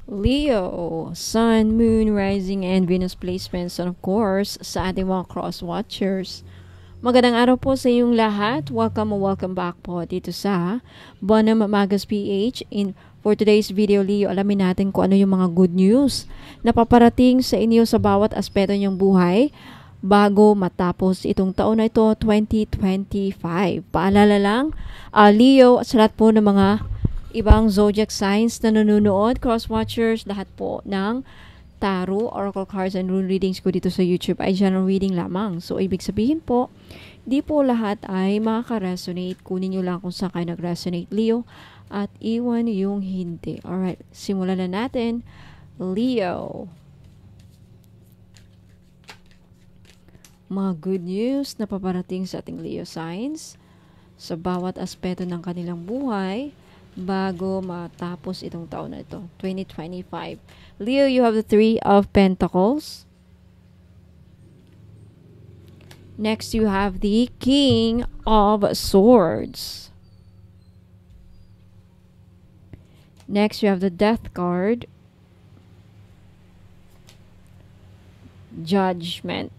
Leo, Sun, Moon, Rising, and Venus placements, and of course, sa ating mga cross-watchers. Magandang araw po sa inyong lahat. Welcome back po dito sa Bonham Magas PH. For today's video, Leo, alamin natin kung ano yung mga good news na paparating sa inyo sa bawat aspeto niyong buhay bago matapos itong taon na ito, 2025. Paalala lang, Leo, sa lahat po ng mga ibang zodiac signs na nanonood, cross-watchers, lahat po ng tarot, oracle cards, and rune readings ko dito sa YouTube ay general reading lamang. So, ibig sabihin po, di po lahat ay makaka-resonate. Kunin nyo lang kung saan kayo nag-resonate, Leo, at iwan yung hindi. Alright, simulan na natin. Leo. Mga good news na paparating sa ating Leo signs sa bawat aspeto ng kanilang buhay bago matapos itong taon na ito, 2025. Leo, you have the Three of Pentacles. Next, you have the King of Swords. Next, you have the Death card. Judgment.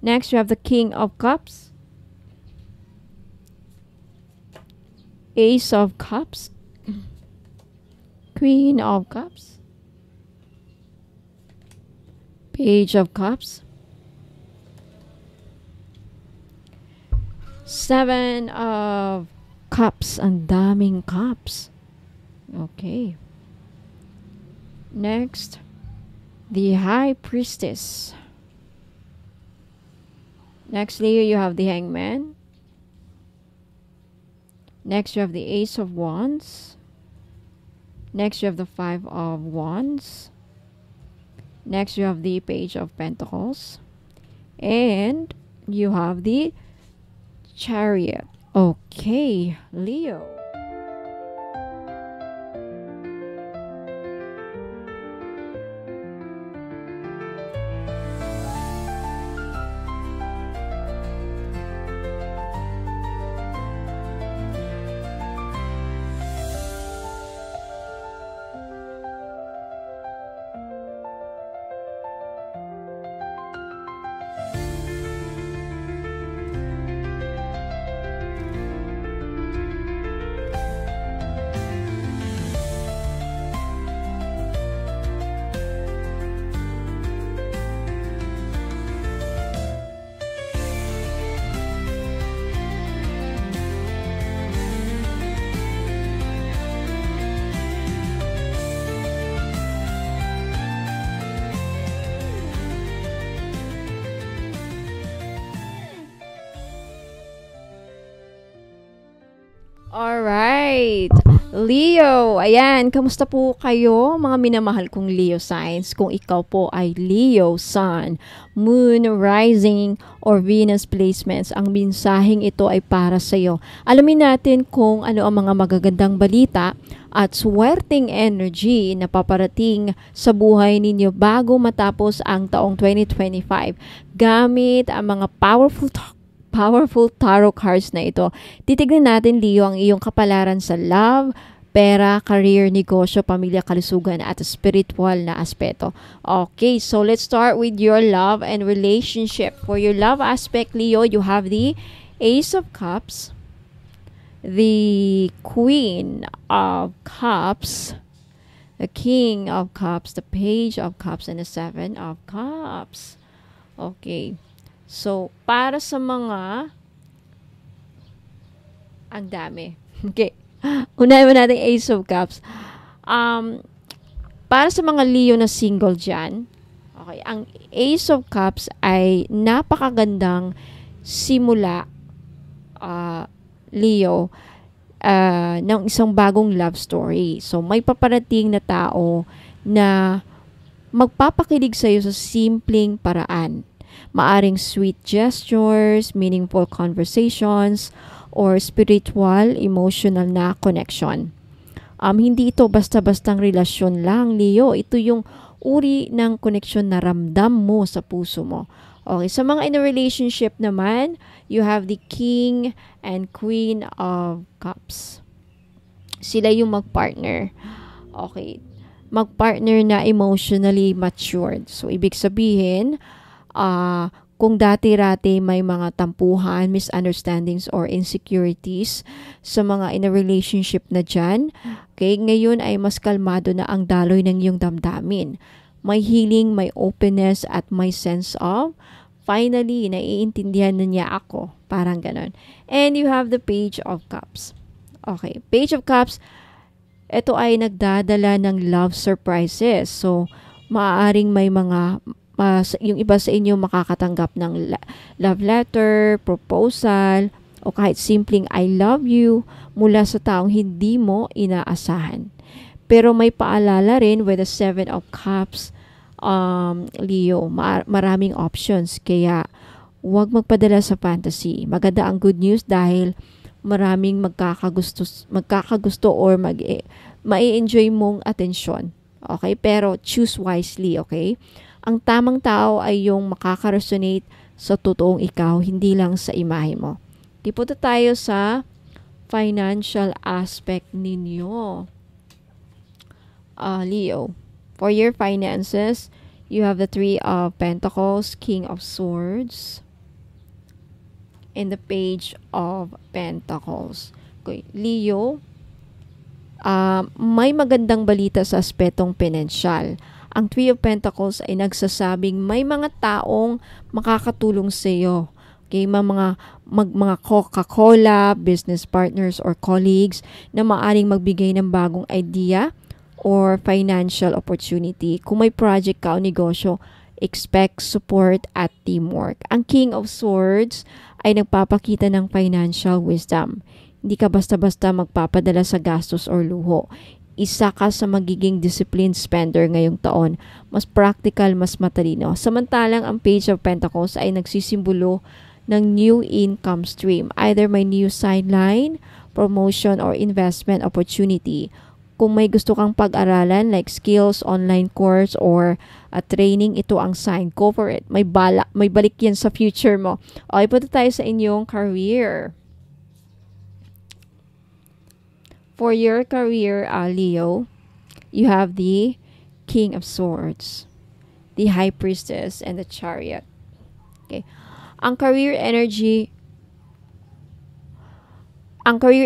Next, you have the King of Cups. Ace of Cups, Queen of Cups, Page of Cups, Seven of Cups. Ang daming cups. Okay. Next, the High Priestess. Next, Leo, you have the Hangman. Next, you have the Ace of Wands. Next, you have the Five of Wands. Next, you have the Page of Pentacles. And you have the Chariot. Okay, Leo. Alright, Leo, ayan, kamusta po kayo mga minamahal kong Leo signs? Kung ikaw po ay Leo, Sun, Moon, Rising, or Venus placements, ang mensaheng ito ay para sa iyo. Alamin natin kung ano ang mga magagandang balita at swerteng energy na paparating sa buhay ninyo bago matapos ang taong 2025 gamit ang mga powerful tarot cards na ito. Titignan natin, Leo, ang iyong kapalaran sa love, pera, career, negosyo, pamilya, kalusugan, at spiritual na aspeto. Okay, so let's start with your love and relationship. For your love aspect, Leo, you have the Ace of Cups, the Queen of Cups, the King of Cups, the Page of Cups, and the Seven of Cups. Okay. So, para sa mga ang dami. Okay. Unahin mo natin Ace of Cups. Para sa mga Leo na single dyan, okay, ang Ace of Cups ay napakagandang simula, Leo, ng isang bagong love story. So, may paparating na tao na magpapakilig sa'yo sa simpleng paraan. Maaring sweet gestures, meaningful conversations, or spiritual, emotional na connection. Hindi ito basta-bastang relasyon lang, Leo. Ito yung uri ng connection na ramdam mo sa puso mo. Okay, sa mga in a relationship naman, you have the King and Queen of Cups. Sila yung mag-partner. Okay. Mag-partner na emotionally matured. So, ibig sabihin, kung dati-rati may mga tampuhan, misunderstandings, or insecurities sa mga in a relationship na dyan, okay, ngayon ay mas kalmado na ang daloy ng iyong damdamin. May healing, may openness, at may sense of, finally, naiintindihan na niya ako. Parang ganon. And you have the Page of Cups. Okay, Page of Cups, ito ay nagdadala ng love surprises. So, maaaring may mga yung iba sa inyo makakatanggap ng love letter, proposal, o kahit simpleng I love you mula sa taong hindi mo inaasahan. Pero may paalala rin with the 7 of Cups, Leo, maraming options. Kaya, huwag magpadala sa fantasy. Maganda ang good news dahil maraming magkakagusto or mai-enjoy mong atensyon. Okay? Pero choose wisely, okay? Ang tamang tao ay yung makaka-resonate sa totoong ikaw, hindi lang sa imahe mo. Punta tayo sa financial aspect ninyo. Leo, for your finances, you have the 3 of Pentacles, King of Swords, and the Page of Pentacles. Okay. Leo, may magandang balita sa aspetong pinansyal. Ang 3 of Pentacles ay nagsasabing may mga taong makakatulong sa iyo. Okay, mga Coca-Cola, business partners or colleagues na maaring magbigay ng bagong idea or financial opportunity. Kung may project ka o negosyo, expect support at teamwork. Ang King of Swords ay nagpapakita ng financial wisdom. Hindi ka basta-basta magpapadala sa gastos or luho. Isa ka sa magiging disciplined spender ngayong taon. Mas practical, mas matalino. Samantalang ang Page of Pentacles ay nagsisimbolo ng new income stream. Either may new sideline, promotion, or investment opportunity. Kung may gusto kang pag-aralan like skills, online course, or training, ito ang sign. Go for it. May balik yan sa future mo. Okay, punta tayo sa inyong career. For your career, Leo, you have the King of Swords, the High Priestess, and the Chariot. Okay. Ang career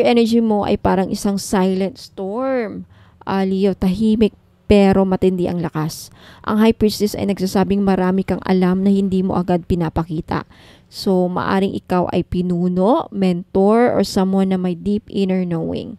energy mo ay parang isang silent storm. Leo, tahimik pero matindi ang lakas. Ang High Priestess ay nagsasabing marami kang alam na hindi mo agad pinapakita. So, maaring ikaw ay pinuno, mentor, or someone na may deep inner knowing.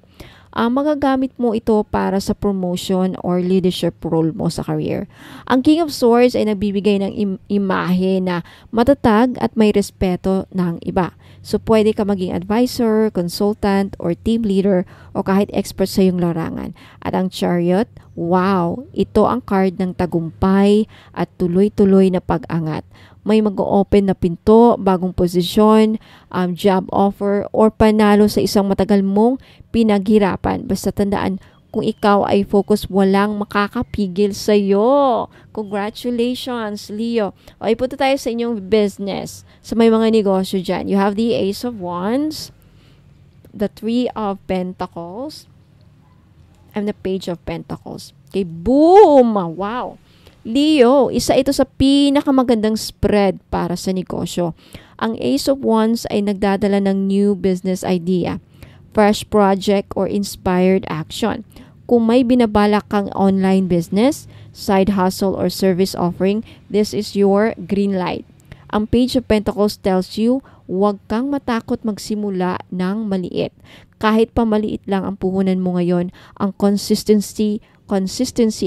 Magagamit mo ito para sa promotion or leadership role mo sa career. Ang King of Swords ay nagbibigay ng imahe na matatag at may respeto ng iba. So, pwede ka maging advisor, consultant, or team leader, o kahit expert sa iyong larangan. At ang Chariot, wow, ito ang card ng tagumpay at tuloy-tuloy na pag-angat. May mag-open na pinto, bagong posisyon, job offer, or panalo sa isang matagal mong pinaghirapan. Basta tandaan, kung ikaw ay focus, walang makakapigil sa'yo. Congratulations, Leo. Okay, punta tayo sa inyong business. Sa may mga negosyo dyan. You have the Ace of Wands, the 3 of Pentacles, and the Page of Pentacles. Okay, boom! Wow! Leo, isa ito sa pinakamagandang spread para sa negosyo. Ang Ace of Wands ay nagdadala ng new business idea, fresh project, or inspired action. Kung may binabalak kang online business, side hustle, or service offering, this is your green light. Ang Page of Pentacles tells you, huwag kang matakot magsimula ng maliit. Kahit pa maliit lang ang puhunan mo ngayon, ang consistency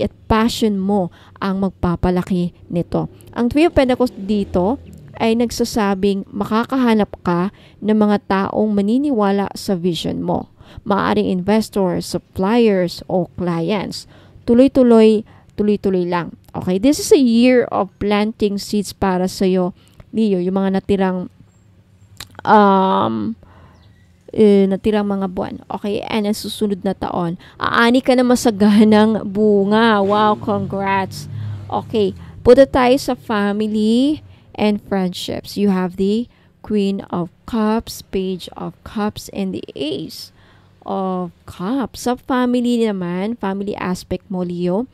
at passion mo ang magpapalaki nito. Ang 3 of Pentacles dito ay nagsasabing makakahanap ka ng mga taong maniniwala sa vision mo. Maaring investors, suppliers, o clients. Tuloy-tuloy lang. Okay, this is a year of planting seeds para sa iyo, Leo. Yung mga natirang mga buwan. Okay, and ang susunod na taon, aani ka na masaganang bunga. Wow, congrats. Okay, punta tayo sa family and friendships. You have the Queen of Cups, Page of Cups, and the Ace of Cups. Sa family naman, family aspect mo, Leo,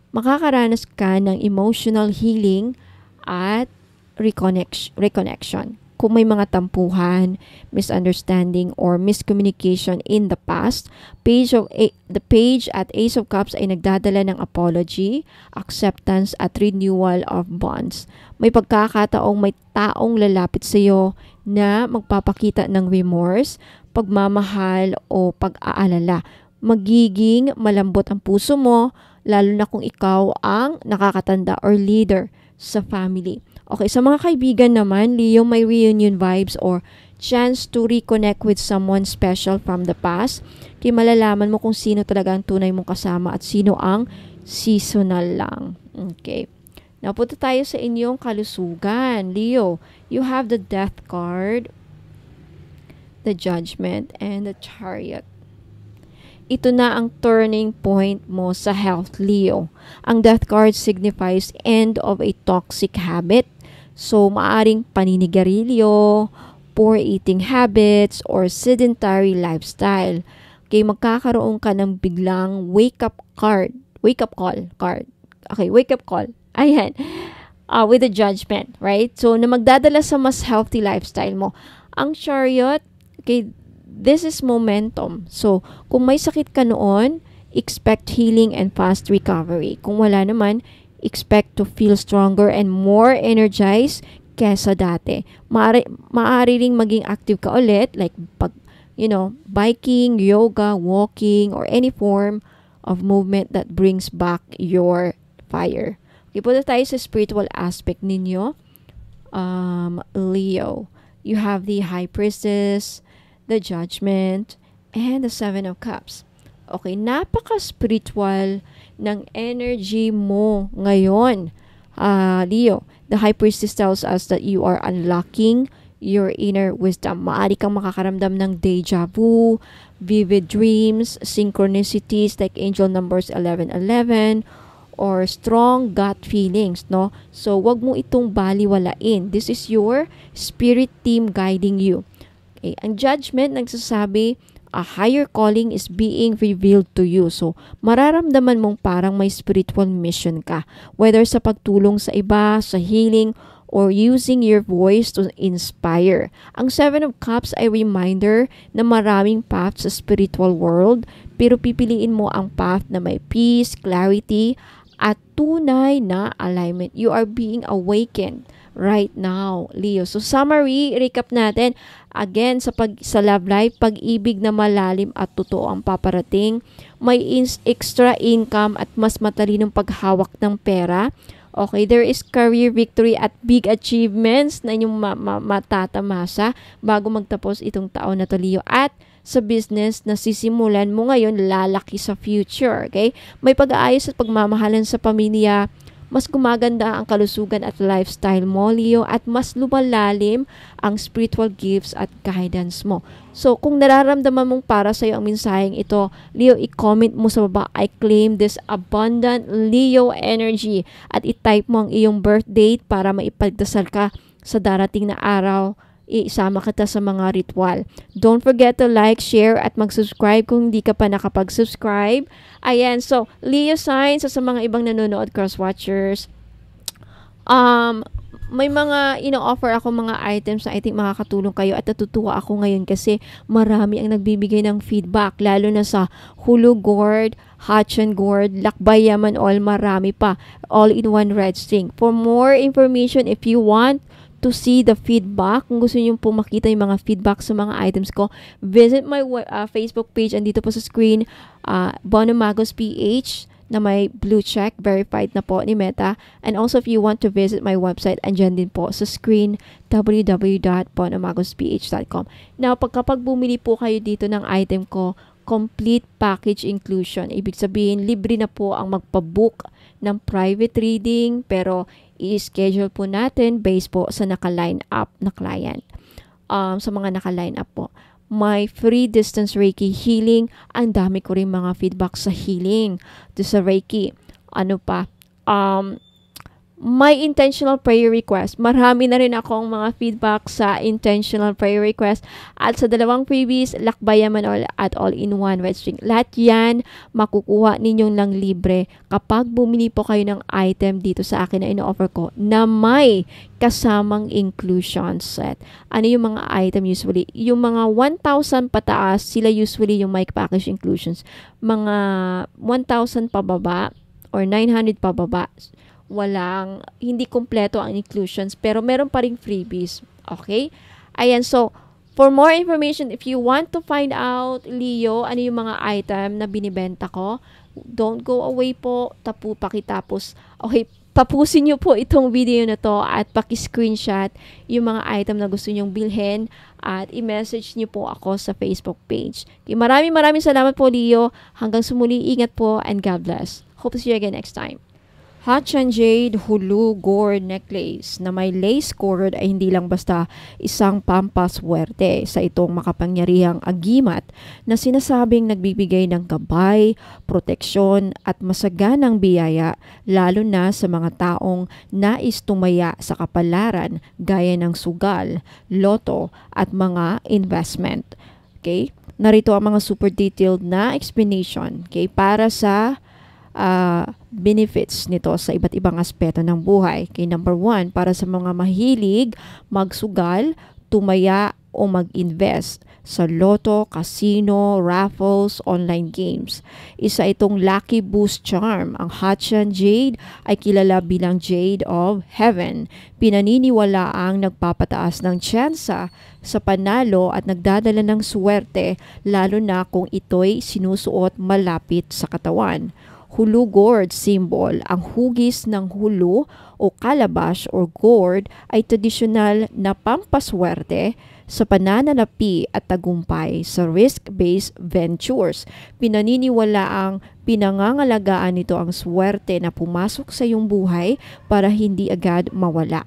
makakaranas ka ng emotional healing at reconnection. Kung may mga tampuhan, misunderstanding, or miscommunication in the past, the page at Ace of Cups ay nagdadala ng apology, acceptance, at renewal of bonds. May pagkakataong may taong lalapit sa iyo na magpapakita ng remorse, pagmamahal, o pag-aalala. Magiging malambot ang puso mo, lalo na kung ikaw ang nakakatanda or leader sa family. Okay, sa mga kaibigan naman, Leo, may reunion vibes or chance to reconnect with someone special from the past. Kaya malalaman mo kung sino talaga ang tunay mong kasama at sino ang seasonal lang. Okay. Now, punta tayo sa inyong kalusugan. Leo, you have the Death card, the Judgment, and the Chariot. Ito na ang turning point mo sa health, Leo. Ang Death card signifies end of a toxic habit. So, maaring paninigarilyo, poor eating habits, or sedentary lifestyle. Okay, magkakaroon ka ng biglang wake-up call card. Okay, wake-up call. Ayan. With the Judgment, right? So, na magdadala sa mas healthy lifestyle mo. Ang Chariot, okay, this is momentum. So, kung may sakit ka noon, expect healing and fast recovery. Kung wala naman, expect to feel stronger and more energized kesa dati. Maaari ring maging active ka ulit, like biking, yoga, walking, or any form of movement that brings back your fire. Okay, punta tayo sa spiritual aspect ninyo. Leo, you have the High Priestess, the Judgment, and the Seven of Cups. Okay, napaka-spiritual ng energy mo ngayon. Leo, the High Priestess tells us that you are unlocking your inner wisdom. Maaari kang makakaramdam ng deja vu, vivid dreams, synchronicities like angel numbers 1111, or strong gut feelings, no? So, wag mo itong baliwalain. This is your spirit team guiding you. Okay, ang Judgment nagsasabi, a higher calling is being revealed to you. So, mararamdaman mong parang may spiritual mission ka. Whether sa pagtulong sa iba, sa healing, or using your voice to inspire. Ang Seven of Cups ay reminder na maraming paths sa spiritual world, pero pipiliin mo ang path na may peace, clarity, at tunay na alignment. You are being awakened right now, Leo. So, summary, recap natin. Again, sa love life, pag-ibig na malalim at totoo ang paparating. May extra income at mas matalinong paghawak ng pera. Okay, there is career victory at big achievements na inyong matatamasa bago magtapos itong taon na to, Leo. At sa business na sisimulan mo ngayon, lalaki sa future. Okay? May pag-aayos at pagmamahalan sa pamilya. Mas gumaganda ang kalusugan at lifestyle mo, Leo, at mas lumalalim ang spiritual gifts at guidance mo. So, kung nararamdaman mong para sa'yo ang mensaheng ito, Leo, i-comment mo sa baba, I claim this abundant Leo energy, at i-type mo ang iyong birth date para maipagdasal ka sa darating na araw. Isama kita sa mga ritual. Don't forget to like, share, at mag-subscribe kung hindi ka pa nakapag-subscribe. Ayan, so, Leo signs sa mga ibang nanonood, cross-watchers. May mga ino-offer ako mga items na I think makakatulong kayo, at natutuwa ako ngayon kasi marami ang nagbibigay ng feedback, lalo na sa Hulu Gourd, Hachan Gourd, Lakbay Yaman All, marami pa. All-in-one red string. For more information, if you want to see the feedback, kung gusto niyo po makita yung mga feedback sa mga items ko, visit my Facebook page. Andito po sa screen, Bono Magos PH, na may blue check, verified na po ni Meta. And also, if you want to visit my website, andyan din po sa screen, www.bonomagosph.com. Now, kapag bumili po kayo dito ng item ko, complete package inclusion. Ibig sabihin, libre na po ang magpabook ng private reading, pero i-schedule po natin based po sa naka-line up na client. Sa mga naka-line up po. May free distance Reiki healing. Ang dami ko rin mga feedback sa healing. Sa Reiki. Ano pa? my intentional prayer request. Marami na rin akong mga feedback sa intentional prayer request at sa dalawang freebies, Lakbayan Manol at All-in-One Red String. Lahat yan makukuha ninyong lang libre kapag bumili po kayo ng item dito sa akin na ino-offer ko na may kasamang inclusion set. Ano yung mga item usually? Yung mga 1,000 pataas, sila usually yung mic package inclusions. Mga 1,000 pababa or 900 pababa, hindi kompleto ang inclusions, pero meron pa ring freebies. Okay? Ayan, so, for more information, if you want to find out, Leo, ano yung mga item na binibenta ko, don't go away po, pakitapos. Okay, tapusin nyo po itong video na to at paki-screenshot yung mga item na gusto nyong bilhin at i-message nyo po ako sa Facebook page. Okay, maraming salamat po, Leo. Hanggang sumuli, ingat po and God bless. Hope to see you again next time. Hatchan Jade Hulu Gold Necklace na may lace cord ay hindi lang basta isang pampaswerte sa itong makapangyarihang agimat na sinasabing nagbibigay ng gabay, proteksyon at masaganang biyaya lalo na sa mga taong nais tumaya sa kapalaran gaya ng sugal, loto at mga investment. Okay? Narito ang mga super detailed na explanation, okay, para sa benefits nito sa iba't ibang aspeto ng buhay. Okay, number 1, para sa mga mahilig magsugal, tumaya o mag-invest sa loto, casino, raffles, online games. Isa itong lucky boost charm. Ang Hatchan Jade ay kilala bilang Jade of Heaven. Pinaniniwala ang nagpapataas ng tsansa sa panalo at nagdadala ng swerte lalo na kung ito'y sinusuot malapit sa katawan. Hulu gourd symbol. Ang hugis ng hulu o calabash or gourd ay tradisyonal na pampaswerte sa pananalapi at tagumpay sa risk-based ventures. Pinaniniwala ang pinangangalagaan nito ang swerte na pumasok sa iyong buhay para hindi agad mawala.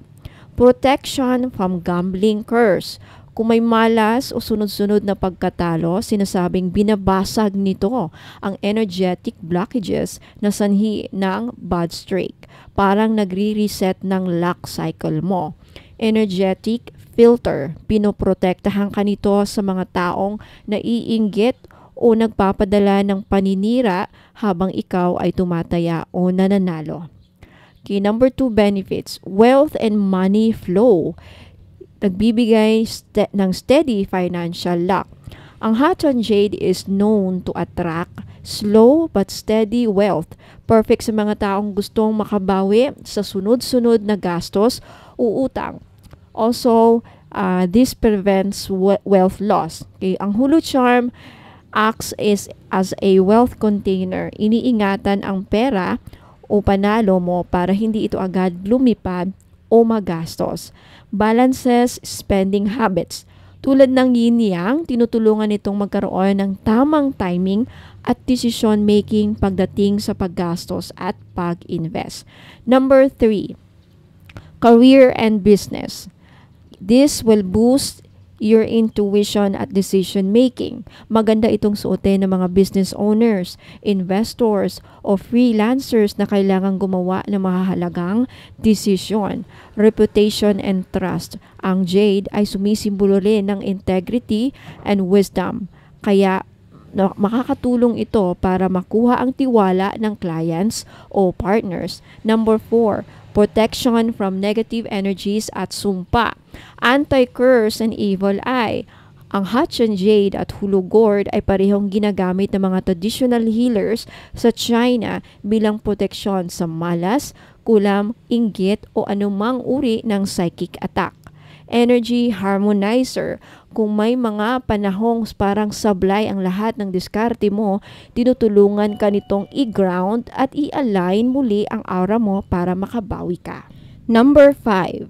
Protection from gambling curse. Kung may malas o sunod-sunod na pagkatalo, sinasabing binabasag nito ang energetic blockages na sanhi ng bad streak. Parang nagre-reset ng luck cycle mo. Energetic filter. Pinoprotektahan ka nito sa mga taong naiinggit o nagpapadala ng paninira habang ikaw ay tumataya o nananalo. Okay, number 2 benefits. Wealth and money flow. Nagbibigay ng steady financial luck. Ang Hatchan Jade is known to attract slow but steady wealth. Perfect sa mga taong gustong makabawi sa sunod-sunod na gastos o utang. Also, this prevents wealth loss. Okay? Ang Hulu Charm acts as a wealth container. Iniingatan ang pera o panalo mo para hindi ito agad lumipad o magastos. Balances spending habits. Tulad ng yin-yang, tinutulungan itong magkaroon ng tamang timing at decision making pagdating sa paggastos at pag-invest. Number 3, career and business. This will boost your intuition at decision making. Maganda itong suotin ng mga business owners, investors, o freelancers na kailangang gumawa ng mahahalagang desisyon. Reputation and trust. Ang Jade ay sumisimbolo rin ng integrity and wisdom. Kaya makakatulong ito para makuha ang tiwala ng clients o partners. Number 4, protection from negative energies at sumpa. Anti-curse and evil eye. Ang Hatchan Jade at Hulu Gourd ay parehong ginagamit ng mga traditional healers sa China bilang proteksyon sa malas, kulam, inggit o anumang uri ng psychic attack. Energy harmonizer. Kung may mga panahong parang sablay ang lahat ng diskarte mo, tinutulungan ka nitong i-ground at i-align muli ang aura mo para makabawi ka. Number 5,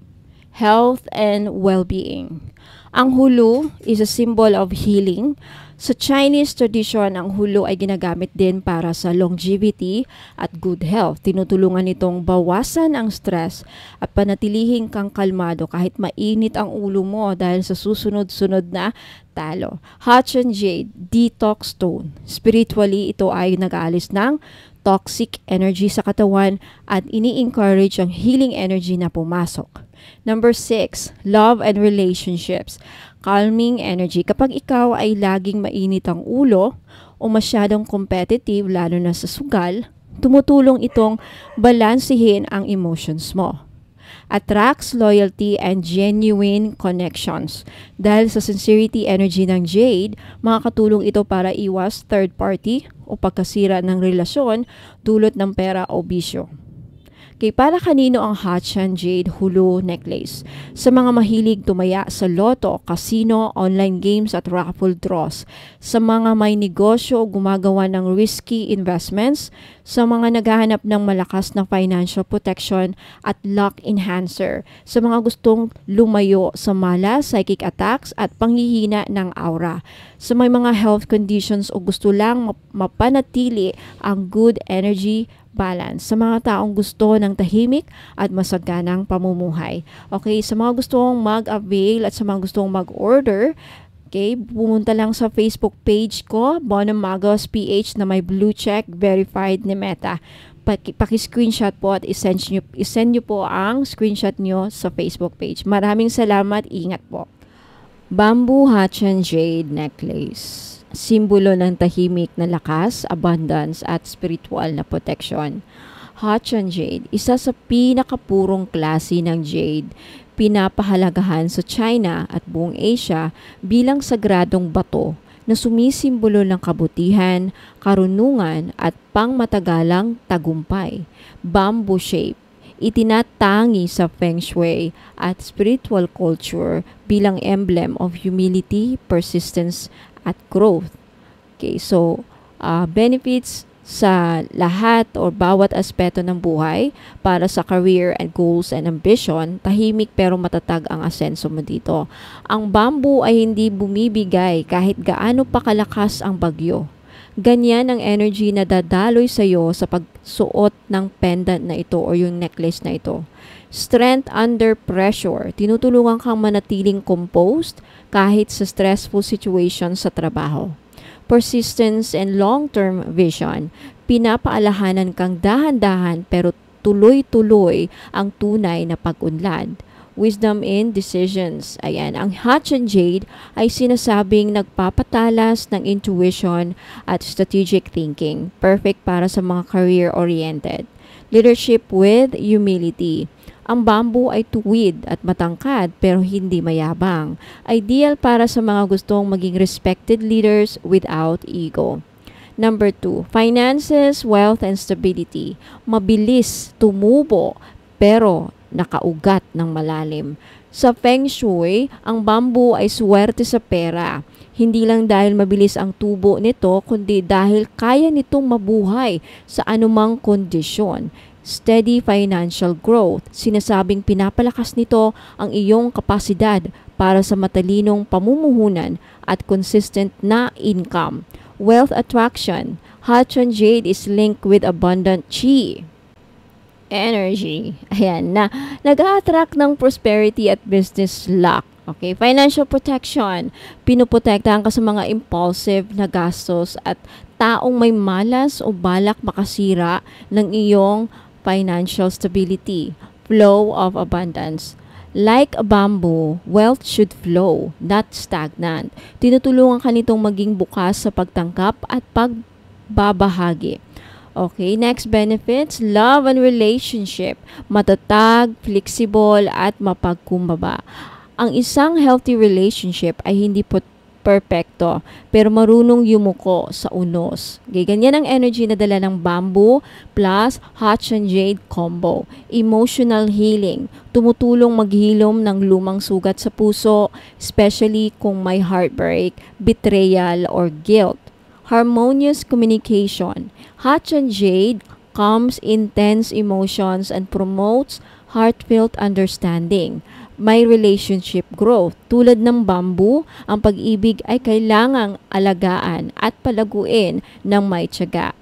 health and well-being. Ang hulu is a symbol of healing. Sa Chinese tradition, ang hulu ay ginagamit din para sa longevity at good health. Tinutulungan nitong bawasan ang stress at panatilihing kang kalmado kahit mainit ang ulo mo dahil sa susunod-sunod na talo. Hatchan Jade, detox stone. Spiritually, ito ay nag-aalis ng toxic energy sa katawan at ini-encourage ang healing energy na pumasok. Number 6, love and relationships. Calming energy. Kapag ikaw ay laging mainit ang ulo o masyadong competitive, lalo na sa sugal, tumutulong itong balansehin ang emotions mo. Attracts loyalty and genuine connections. Dahil sa sincerity energy ng Jade, makakatulong ito para iwas third party o pagkasira ng relasyon dulot ng pera o bisyo. Okay, para kanino ang Hatchan Jade Hulu Necklace? Sa mga mahilig tumaya sa loto, casino, online games at raffle draws. Sa mga may negosyo o gumagawa ng risky investments. Sa mga naghahanap ng malakas na financial protection at luck enhancer. Sa mga gustong lumayo sa malas, psychic attacks at panghihina ng aura. Sa may mga health conditions o gusto lang mapanatili ang good energy balance. Sa mga taong gusto ng tahimik at masaganang pamumuhay. Okay, sa mga gustong mag-avail at sa mga gustong mag-order, okay, pumunta lang sa Facebook page ko, Bono Magos PH na may blue check, verified ni Meta. Paki-screenshot po at isend nyo po ang screenshot nyo sa Facebook page. Maraming salamat, ingat po. Bamboo Hatchan Jade Necklace. Simbolo ng tahimik na lakas, abundance at spiritual na protection. Hatchan Jade, isa sa pinakapurong klase ng jade, pinapahalagahan sa China at buong Asia bilang sagradong bato na sumisimbolo ng kabutihan, karunungan at pangmatagalang tagumpay. Bamboo shape, itinatangi sa Feng Shui at spiritual culture bilang emblem of humility, persistence, at growth. Okay, so benefits sa lahat o bawat aspeto ng buhay para sa career and goals and ambition, tahimik pero matatag ang asenso mo dito. Ang bamboo ay hindi bumibigay kahit gaano pa kalakas ang bagyo. Ganyan ang energy na dadaloy sa iyo sa pagsuot ng pendant na ito o yung necklace na ito. Strength under pressure. Tinutulungan kang manatiling composed kahit sa stressful situation sa trabaho. Persistence and long-term vision. Pinapaalahanan kang dahan-dahan pero tuloy-tuloy ang tunay na pag-unlad. Wisdom in decisions. Ayan, ang Hatchan Jade ay sinasabing nagpapatalas ng intuition at strategic thinking. Perfect para sa mga career-oriented. Leadership with humility. Ang bamboo ay tuwid at matangkad pero hindi mayabang. Ideal para sa mga gustong maging respected leaders without ego. Number 2, finances, wealth, and stability. Mabilis tumubo pero nakaugat ng malalim. Sa Feng Shui, ang bamboo ay swerte sa pera. Hindi lang dahil mabilis ang tubo nito, kundi dahil kaya nitong mabuhay sa anumang kondisyon. Steady financial growth. Sinasabing pinapalakas nito ang iyong kapasidad para sa matalinong pamumuhunan at consistent na income. Wealth attraction. Hatchan Jade is linked with abundant chi. Energy. Ayan na. Nag-a-attract ng prosperity at business luck. Okay, financial protection. Pinoprotektahan ka sa mga impulsive na gastos at taong may malas o balak makasira ng iyong financial stability. Flow of abundance. Like a bamboo, wealth should flow, not stagnant. Tinutulungan ka nitong maging bukas sa pagtangkap at pagbabahagi. Okay, next benefits, love and relationship. Matatag, flexible, at mapagkumbaba. Ang isang healthy relationship ay hindi perfecto, pero marunong yumuko sa unos. Okay, ganyan ang energy na dala ng bamboo plus Hatchan Jade combo. Emotional healing. Tumutulong maghilom ng lumang sugat sa puso, especially kung may heartbreak, betrayal, or guilt. Harmonious communication. Hatchan Jade calms intense emotions and promotes heartfelt understanding. May relationship growth. Tulad ng bamboo, ang pag-ibig ay kailangang alagaan at palaguin ng may tiyaga.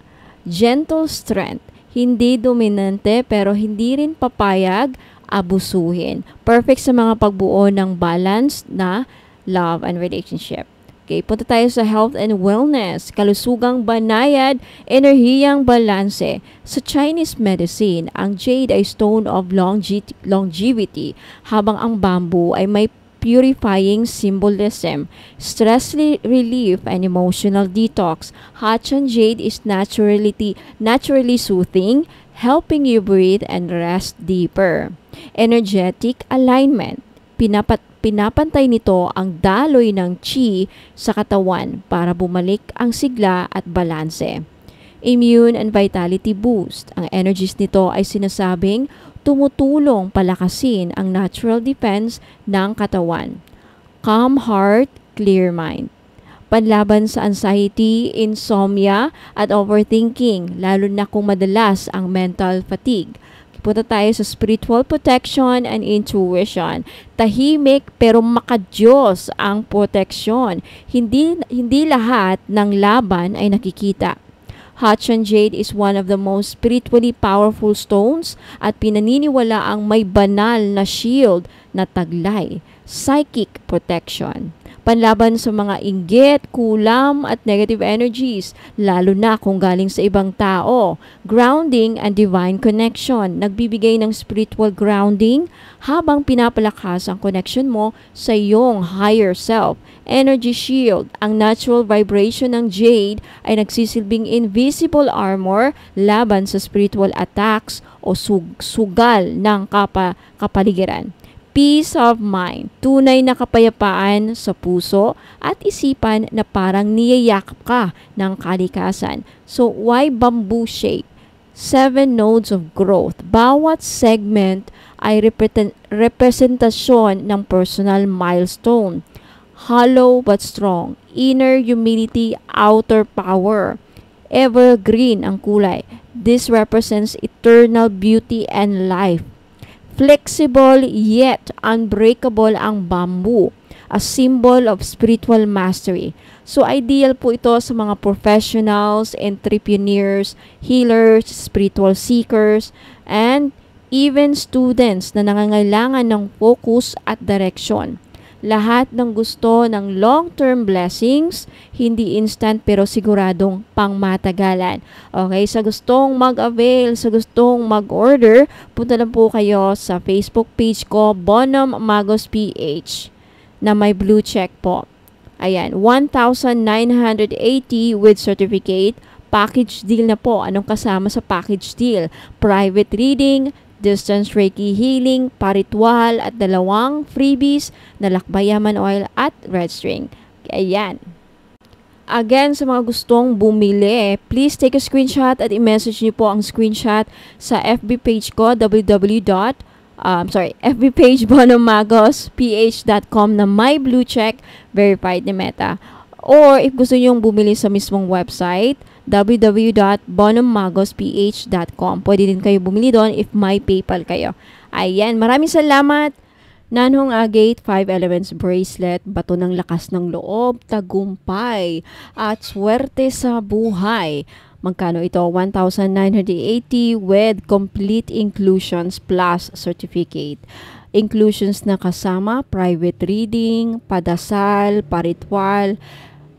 Gentle strength. Hindi dominante pero hindi rin papayag abusuhin. Perfect sa mga pagbuo ng balance na love and relationship. Okay, punta tayo sa health and wellness, kalusugang banayad, enerhiyang balanse. Sa Chinese medicine, ang jade ay stone of longevity, habang ang bamboo ay may purifying symbolism, stress relief, and emotional detox. Hachan jade is naturally soothing, helping you breathe and rest deeper. Energetic alignment. Pinapantay nito ang daloy ng qi sa katawan para bumalik ang sigla at balanse. Immune and vitality boost. Ang energies nito ay sinasabing tumutulong palakasin ang natural defense ng katawan. Calm heart, clear mind. Panlaban sa anxiety, insomnia, at overthinking, lalo na kung madalas ang mental fatigue. Punta tayo sa spiritual protection and intuition. Tahimik pero makadiyos ang proteksyon. Hindi lahat ng laban ay nakikita. Hachan jade is one of the most spiritually powerful stones at pinaniniwala ang may banal na shield na taglay, psychic protection. Panlaban sa mga inggit, kulam at negative energies, lalo na kung galing sa ibang tao. Grounding and divine connection. Nagbibigay ng spiritual grounding habang pinapalakas ang connection mo sa iyong higher self. Energy shield. Ang natural vibration ng jade ay nagsisilbing invisible armor laban sa spiritual attacks o sugal ng kapaligiran. Peace of mind, tunay na kapayapaan sa puso at isipan na parang niyayakap ka ng kalikasan. So, why bamboo shape? 7 nodes of growth. Bawat segment ay representasyon ng personal milestone. Hollow but strong. Inner humility, outer power. Evergreen ang kulay. This represents eternal beauty and life. Flexible yet unbreakable ang bamboo, a symbol of spiritual mastery. So ideal po ito sa mga professionals, entrepreneurs, healers, spiritual seekers, and even students na nangangailangan ng focus at direction. Lahat ng gusto ng long-term blessings, hindi instant pero siguradong pangmatagalan. Okay, sa gustong mag-avail, sa gustong mag-order, punta lang po kayo sa Facebook page ko, Bonum Magos PH, na may blue check po. Ayan, 1,980 with certificate. Package deal na po. Anong kasama sa package deal? Private reading, distance Reiki healing, paritwal at 2 freebies na lakbayaman oil at red string. Ayan. Again, sa mga gustong bumili, please take a screenshot at i-message niyo po ang screenshot sa FB page ko, FB page bonomagosph.com na may blue check verified ni Meta. Or if gusto niyo bumili sa mismong website, www.bonomagosph.com. Pwede din kayo bumili doon if may PayPal kayo. Ayan, maraming salamat. Nanhong Agate 5 Elements Bracelet, bato ng lakas ng loob, tagumpay, at swerte sa buhay. Magkano ito? 1,980 with complete inclusions plus certificate. Inclusions na kasama, private reading, padasal, paritwal,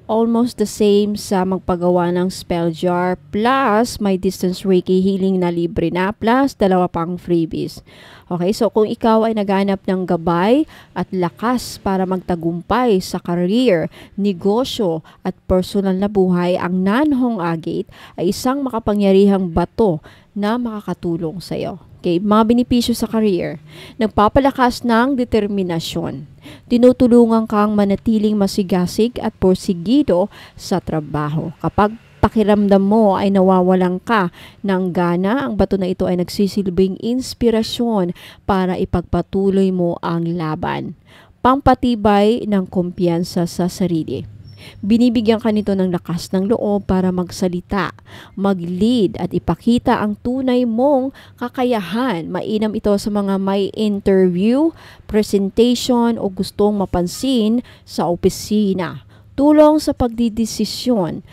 almost the same sa magpagawa ng spell jar, plus may distance Reiki healing na libre na, plus 2 pang freebies. Okay, so kung ikaw ay naghanap ng gabay at lakas para magtagumpay sa career, negosyo at personal na buhay, ang Nanhong Agate ay isang makapangyarihang bato na makakatulong sa iyo. Okay, mga benepisyo sa career. Nagpapalakas ng determinasyon. Tinutulungan kang manatiling masigasig at porsigido sa trabaho. Kapag pakiramdam mo ay nawawalan ka ng gana, ang bato na ito ay nagsisilbing inspirasyon para ipagpatuloy mo ang laban. Pampatibay ng kumpiyansa sa sarili. Binibigyan ka nito ng lakas ng loob para magsalita, mag-lead at ipakita ang tunay mong kakayahan. Mainam ito sa mga may interview, presentation o gustong mapansin sa opisina. Tulong sa pagdidesisyon.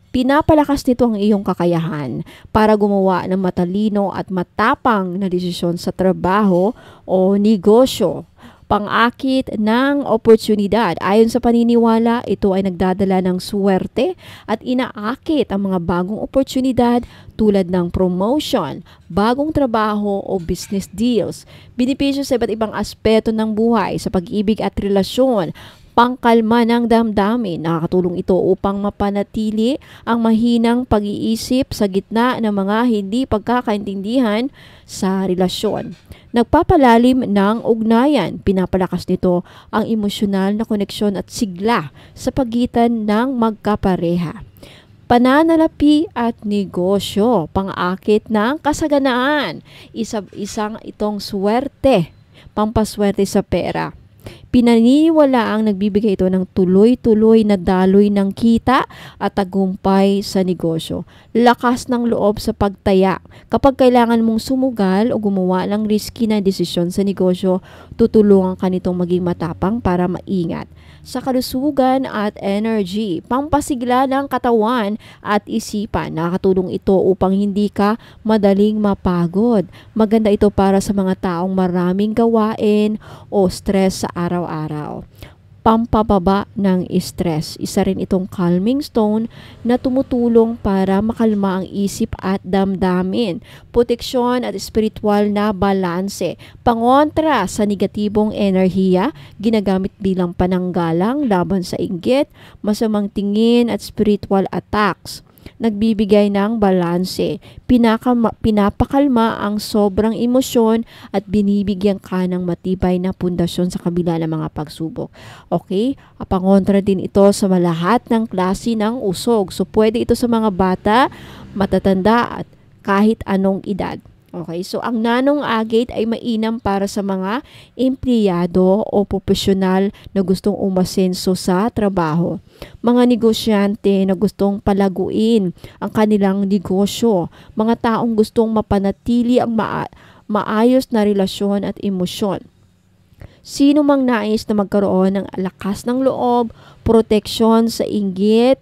Pinapalakas nito ang iyong kakayahan para gumawa ng matalino at matapang na desisyon sa trabaho o negosyo. Pang-akit ng oportunidad. Ayon sa paniniwala, ito ay nagdadala ng swerte at inaakit ang mga bagong oportunidad tulad ng promotion, bagong trabaho o business deals. Benepisyo sa iba't ibang aspeto ng buhay, sa pag-ibig at relasyon, pangkalma ng damdamin. Nakakatulong ito upang mapanatili ang mahinang pag-iisip sa gitna ng mga hindi pagkakaintindihan sa relasyon. Nagpapalalim ng ugnayan. Pinapalakas nito ang emosyonal na koneksyon at sigla sa pagitan ng magkapareha. Pananalapi at negosyo, pang-akit ng kasaganaan. Isang itong swerte, pampaswerte sa pera. Pinaniniwala ang nagbibigay ito ng tuloy-tuloy na daloy ng kita at tagumpay sa negosyo. Lakas ng loob sa pagtaya. Kapag kailangan mong sumugal o gumawa ng risky na desisyon sa negosyo, tutulungan ka nitong maging matapang para maingat. Sa kalusugan at energy, pampasigla ng katawan at isipan. Nakatulong ito upang hindi ka madaling mapagod. Maganda ito para sa mga taong maraming gawain o stress sa araw-araw. Pampababa ng stress. Isa rin itong calming stone na tumutulong para makalma ang isip at damdamin. Proteksyon at spiritual na balanse. Pangontra sa negatibong enerhiya, ginagamit bilang pananggalang laban sa inggit, masamang tingin at spiritual attacks. Nagbibigay ng balanse, pinapakalma ang sobrang emosyon at binibigyan ka ng matibay na pundasyon sa kabila ng mga pagsubok. Okay? Pangontra din ito sa lahat ng klase ng usog. So, pwede ito sa mga bata, matatanda at kahit anong edad. Okay, so ang nanong agate ay mainam para sa mga empleyado o profesional na gustong umasenso sa trabaho. Mga negosyante na gustong palaguin ang kanilang negosyo. Mga taong gustong mapanatili ang maayos na relasyon at emosyon. Sino mang nais na magkaroon ng lakas ng loob, proteksyon sa inggit,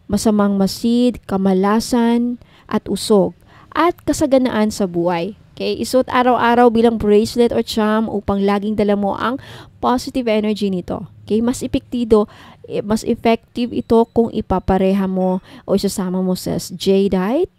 masamang masid, kamalasan at usog, at kasaganaan sa buhay. Okay, isuot araw-araw bilang bracelet or charm upang laging dala mo ang positive energy nito. Okay, mas effective ito kung ipapareha mo o isasama mo sa jadeite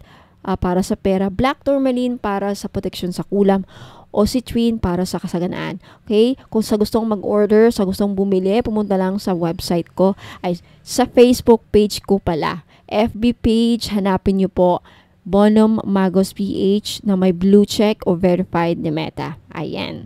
para sa pera, black tourmaline para sa proteksyon sa kulam, o citrine para sa kasaganaan. Okay, kung sa gustong mag-order, sa gustong bumili, pumunta lang sa website ko, ay sa Facebook page ko pala. FB page, hanapin nyo po Bonum Magos PH na may blue check o verified ni Meta. Ayan.